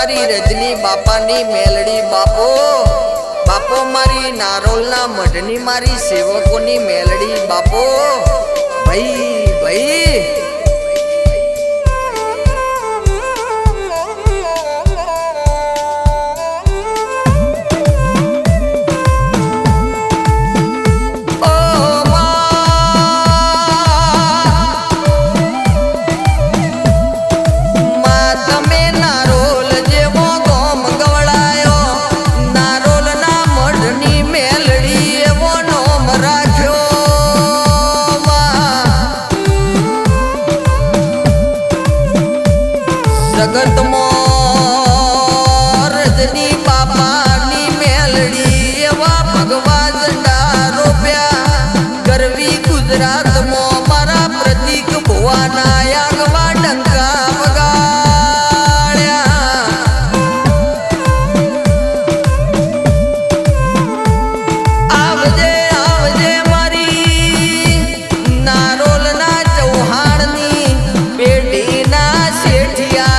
મારી રજની બાપાની મેલડી બાપો બાપો મારી નારોલના મઢની મારી સેવકોની મેલડી બાપો ભાઈ ભાઈ जगत मोर रजनी बापानी मेलड़ी एवा भगवा झंडा रोप्या गरवी गुजरात मो मारा प्रतीक भुवाना यागवा डंका वगाड्या आवजे आवजे मारी नारोलना चौहाणनी पेढीना શેઠિયા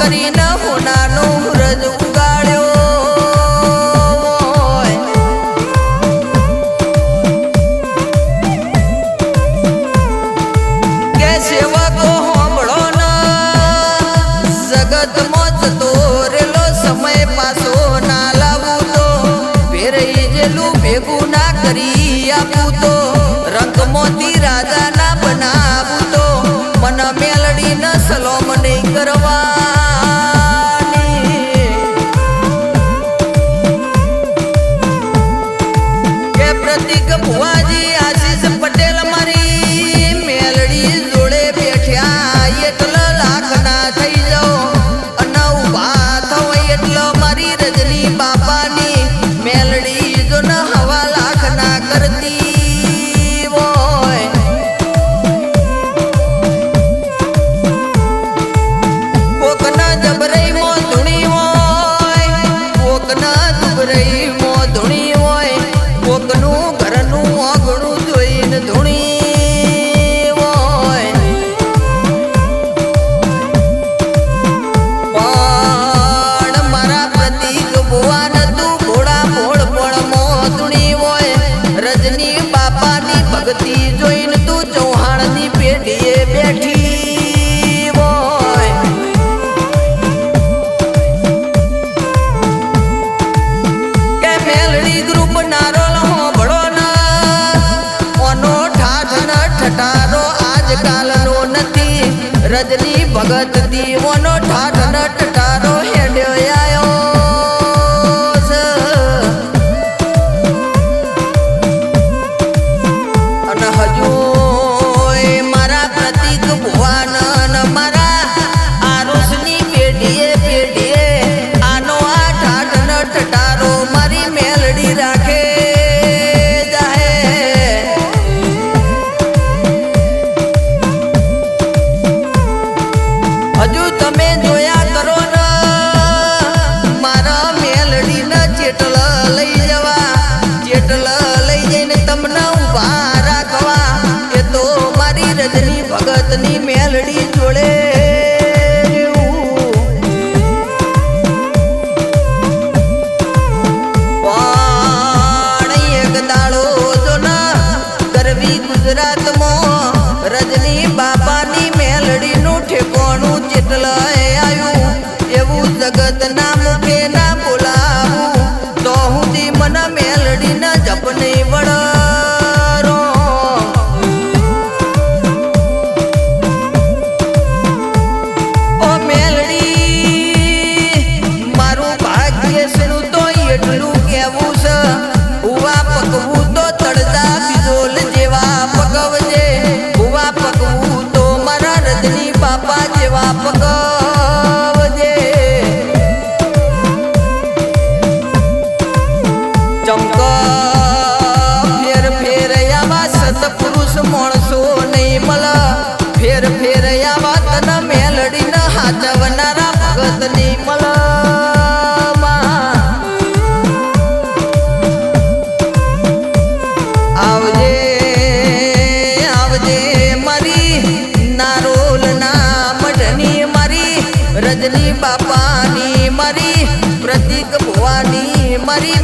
કરીને હોનાનો રજ ઉગાડ્યો કે સેવકો હોંભળો ન જગતમાં જતો રેલો સમય પાછો ના લાવું તો ફેરઈ જેલું ભેગું ના કરી આપું તો રંગ મોતી રાજા ના બનાવું તો મન મેલડી ન સલોમ નહીં કરવાની કે પ્રતિક ભુવાજી આશીષ પટેલ મારી મેલડી જોડે બેઠ્યા એટલે લાખ ના થઈ જાઓ અને ઉભા થવા એટલે મારી રજની બાપાની મેલડી જો ન હવા લાખ ના કરતી ભક્તિ જોઈને તું ચૌહાણની પેઢીએ બેઠી હોય કે મેલડી ગ્રુપ નારોલ હોંભળો ના ઓનો ઠાઠ ન ઠઠારો આજકાલનો નથી રજની ભગત દીવોનો ઠાઠ ન ઠઠારો હેડ્યો આયો હજુ મારા પ્રતિક ભુવાન મારા આરુષની પેઢીએ પેઢીએ આનો આ ઠાઠ ન ઠઠારો મારી મેલડી રાખે જાહે હજુ તમે જોયા કરો ન મારા મેલડી ન ચેટલ લઈ જવા ચેટલ લઈ જઈને તમને ઉભા રજની ભગતની મેલડી જોડે પણ એક દાડો જો ના ગરવી ગુજરાતમાં રજની બાપાની મેલડીનું ઠેકોણું જેટલ આવ્યું એવું જગતના મુખે ના બોલાવું તો હુંથી મને મેલડીના જપ નહીં વળ માણસો નહીં મળ ફેર ફેર આવા તન મેલડી ન હાચવનારા ભગત નહીં મળ આવજે આવજે મારી નારોલ ના મઢની મારી રજની બાપાની મારી પ્રતિક ભુવાની મારી